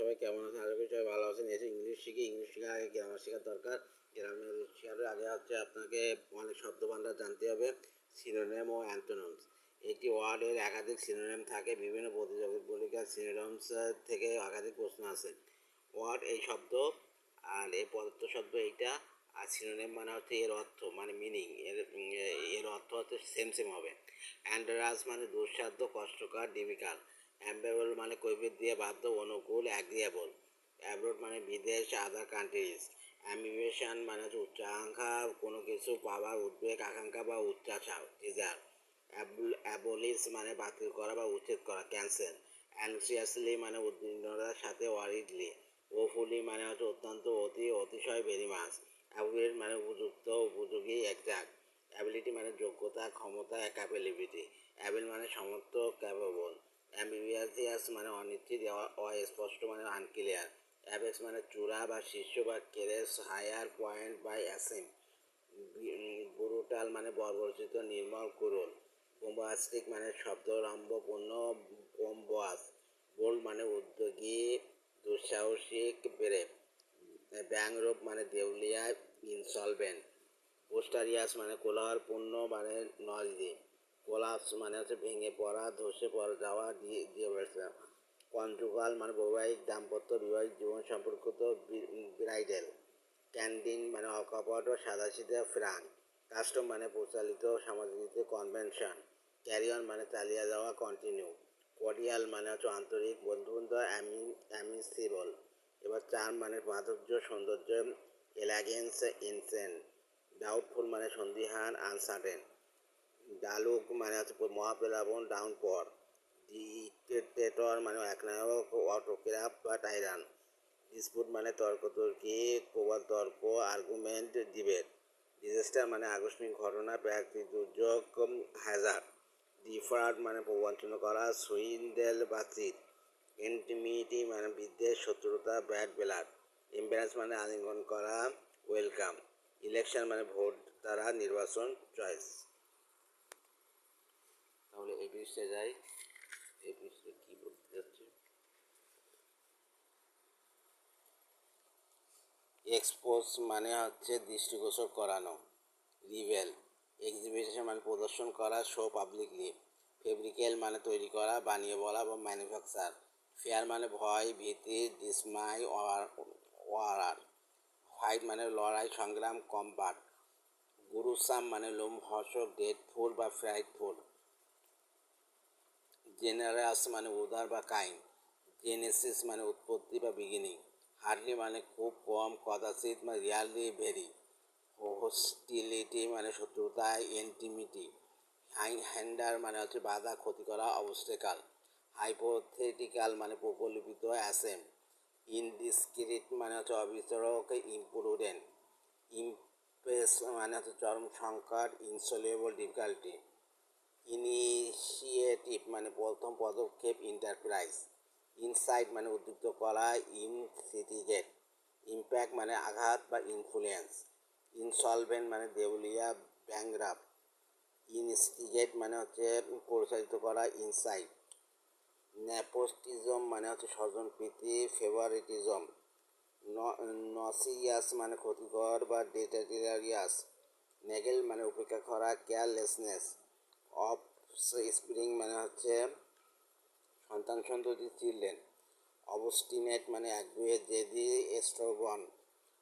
সবাই কেমন আছেন? আশা করি সবাই ভালো আছেন। এসে ইংলিশ শেখার আগে গ্রামার শেখার দরকার। গ্রামার শেখার আগে আপনাকে অনেক শব্দভাণ্ডার জানতে হবে, সিনোনিম ও অ্যান্টোনিমস। একটি ওয়ার্ডের একাধিক সিনোনিম থাকে। বিভিন্ন প্রতিযোগিতার সিনোনিমস থেকে একাধিক প্রশ্ন আসে। ওয়ার্ড এই শব্দ, আর এই পদার্থ শব্দ এইটা, আর সিনোনিম মানে হচ্ছে এর অর্থ, মানে মিনিং, এর অর্থ হচ্ছে সেম হবে। অ্যান্ডারাস মানে দুঃসাধ্য, কষ্টকর, ডিফিকাল্ট। অ্যাম্বেবল মানে কৈফিয়ত দিয়ে বাধ্য, অনুকূল, অ্যাগ্রিয়েবল। অ্যাব্রোড মানে বিদেশ, আদার কান্ট্রিজ। অ্যাম্বিশন মানে হচ্ছে উচ্চাকাঙ্ক্ষা, কোনো কিছু পাওয়ার উদ্বেগ, আকাঙ্ক্ষা বা উচ্চাশা, ডিজায়ার। অ্যাবলিশ মানে বাতিল করা বা উচ্ছেদ করা, ক্যান্সেল। অ্যানসিয়াসলি মানে উদ্বিগ্নতার সাথে, ওয়ারিডলি। ওফুলি মানে হচ্ছে অত্যন্ত, অতিশয়, ভেরি মাছ। অ্যাকুরেট মানে উপযুক্ত, উপযোগী, একজাক্ট। অ্যাবিলিটি মানে যোগ্যতা, ক্ষমতা, ক্যাপাবিলিটি। অ্যাবেল মানে সমর্থ, ক্যাপেবল। অ্যাম্বিভিয়াস মানে অনিশ্চিত, অস্পষ্ট মানে আনক্লিয়ার। অ্যাবেক্স মানে চূড়া বা শীর্ষ বা কেরেস, হায়ার পয়েন্ট বা অ্যাসেম। ব্রুটাল মানে বর্বরচিত, নির্মল, ক্রুর। বোম্বাস্টিক মানে শব্দরম্ভপূর্ণ, বোম্বাস। বোল্ড মানে উদ্যোগী, দুঃসাহসিক, ব্রেভ। ব্যাংরূপ মানে দেউলিয়া, ইনসলভেন্ট। পোস্টারিয়াস মানে কোলাহলপূর্ণ, মানে নয়েজি। কোলাপস মানে হচ্ছে ভেঙে পড়া, ধসে পড়ে যাওয়া, কনজুগাল মানে বৈবাহিক, দাম্পত্য, বিবাহিক জীবন সম্পর্কিত, ব্রাইডাল। ক্যান্ডিড মানে অকপট ও সাদাসিধে, ফ্রাঙ্ক। কাস্টম মানে প্রচলিত, সামাজিক রীতি, কনভেনশন। ক্যারিয়ন মানে চালিয়ে যাওয়া, কন্টিনিউ। কর্ডিয়াল মানে হচ্ছে আন্তরিক, বন্ধুবান্ধব, অ্যামিসিবল। এবার চার্ম মানে মাধুর্য, সৌন্দর্য, এলাগেন্স, ইনসেন্ট। ডাউটফুল মানে সন্দিহান, আনসার্টেন। ডালুক মানে হচ্ছে মহাপ্লাবন, ডাউনপর। ডিক্টেটর মানে একনায়ক, অটোক্রাট বা টাইরান। ডিসপুট মানে তর্কতর্কি, প্রবল তর্ক, আর্গুমেন্ট, ডিবেট। ডিজাস্টার মানে আকস্মিক ঘটনা, প্রাকৃতিক দুর্যোগ, হ্যাজার্ড। ডিফার্ড মানে প্রবঞ্চনা করা, সুইন্ডেল বা চিট। ইন্টিমিটি মানে বিদ্বেষ, শত্রুতা, ব্যাড ব্লাড। এম্বারেন্স মানে আলিঙ্গন করা, ওয়েলকাম। ইলেকশন মানে ভোট দ্বারা নির্বাচন, চয়েস। তাহলে এই পৃষ্ঠে যাই, এই পৃষ্ঠে কী বলতে যাচ্ছে। এক্সপোজ মানে হচ্ছে দৃষ্টিগোচর করানো, রিভেল। এক্সিবিশন মানে প্রদর্শন করা, শো পাবলিকলি। ফেব্রিকেল মানে তৈরি করা, বানিয়ে বলা বা ম্যানুফ্যাকচার। ফেয়ার মানে ভয়, ভীতি, ডিসমাই, ওয়ারার। ফাইট মানে লড়াই, সংগ্রাম, কম্বাট। গুরুসাম মানে লোমহর্ষক, ডেডফুল বা ফ্রাইটফুল। জেনারাস মানে উদার বা কাইন্ড। জেনেসিস মানে উৎপত্তি বা বিগিনিং। হার্ডলি মানে খুব কম, কদাচিৎ মানে রিয়ারলি, ভেরি। হোস্টিলিটি মানে শত্রুতা, এন্টিমিটি। হ্যান্ডার মানে হচ্ছে বাধা, ক্ষতি করা, অবস্টেকাল। হাইপোথেটিক্যাল মানে প্রকল্পিত, অ্যাসেম। ইনডিসক্রিট মানে হচ্ছে অবিচরক, ইম্প্রুডেন্ট। ইমপ্রেস মানে হচ্ছে চরম সংকট, ইনসলিউবল, ডিফিকাল্টি। ইনিশিয়েটিভ মানে প্রথম পদক্ষেপ, এন্টারপ্রাইজ। ইনসাইট মানে উদ্বুদ্ধ করা, ইনসিটিগেট। ইম্প্যাক্ট মানে আঘাত বা ইনফ্লুয়েন্স। ইনসলভেন্ট মানে দেউলিয়া, ব্যাংরাপ্ট। ইনস্টিগেট মানে হচ্ছে পরিচালিত করা, ইনসাইট। নেপোটিজম মানে হচ্ছে স্বজনপ্রীতি, ফেভারিটিজম। নসিয়াস মানে ক্ষতিকর বা ডেটারিয়াস। নেগেল মানে উপেক্ষা করা, কেয়ারলেসনেস। অফ স্প্রিং মানে হচ্ছে সন্তান সন্ততি, চিলড্রেন। অবস্টিনেট মানে একগুঁয়ে, জেদি, স্ট্রবন।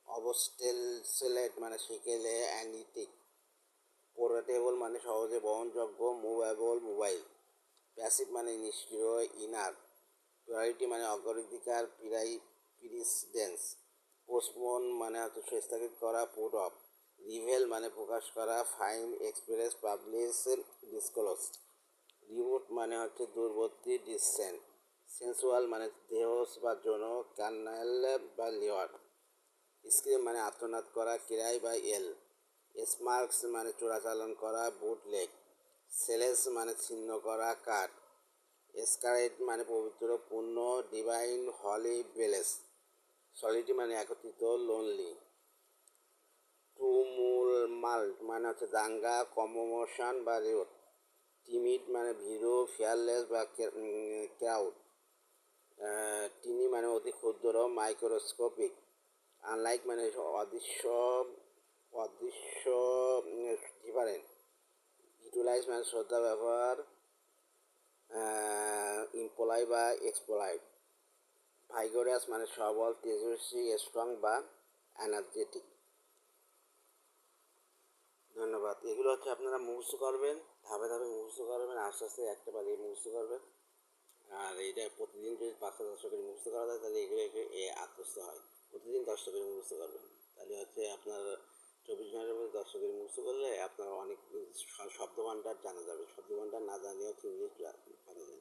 অবস্টেলসেলেট মানে শিকেলে, অ্যানিটিক। পোর্টেবল মানে সহজে বহনযোগ্য, মুভেবল, মোবাইল। প্যাসিভ মানে নিষ্ক্রিয়, ইনার। প্রায়োরিটি মানে অগ্রাধিকার, প্রিসিডেন্স। পোস্টপোন মানে হচ্ছে স্থগিত করা, পুট অফ। রিভেল মানে প্রকাশ করা, fine, express, publish, disclose. Remote মানে হচ্ছে দূরবর্তী, ডিসটেন্ট। সেন্সুয়াল মানে দেহস বা যৌন, কার্নাল বা লিওয়ার। স্ক্রিম মানে আত্মনাদ করা, কিরাই বা এল। স্মার্কস মানে চোরাচালান করা, বুটলেগ। সেলেস মানে ছিন্ন করা, কাট। এসকারেট মানে পবিত্র, পূর্ণ, ডিভাইন, হলি, বেলেস। সলিটি মানে একত্রিত, লোনলি। টুমুলমাল্ট মানে হচ্ছে দাঙ্গা, কমোশন বা রিওট। টিমিড মানে ভীরু, ফিয়ারলেস বা ক্রাউড। টিনি মানে মানে অতি ক্ষুদ্র, মাইক্রোস্কোপিক। আনলাইক মানে অদৃশ্য, অদৃশ্য ডিফারেন্ট। ইউটিলাইজ মানে শ্রদ্ধা, ব্যবহার, ইমপ্লয় বা এক্সপ্লয়েড। ভাইগোরাস মানে সবল, তেজস্বী, স্ট্রং বা এনার্জেটিক। ধন্যবাদ। এগুলো হচ্ছে আপনারা মুখস্থ করবেন, ধাপে ধাপে মুখস্থ করবেন, আস্তে আস্তে একটা বাড়ি মুখস্থ করবেন। আর এটা প্রতিদিন যদি 5টা 10টা করে মুখস্থ করা যায় তাহলে এগুলো আত্মস্থ হয়। প্রতিদিন 10টা করে মুখস্থ করবেন, তাহলে হচ্ছে আপনার 24 ঘন্টার মধ্যে 10টা করে মুখস্থ করলে আপনার অনেক শব্দভাণ্ডার জানা যাবে। শব্দভাণ্ডার না জানলে হচ্ছে ইংলিশ পারা যায় না।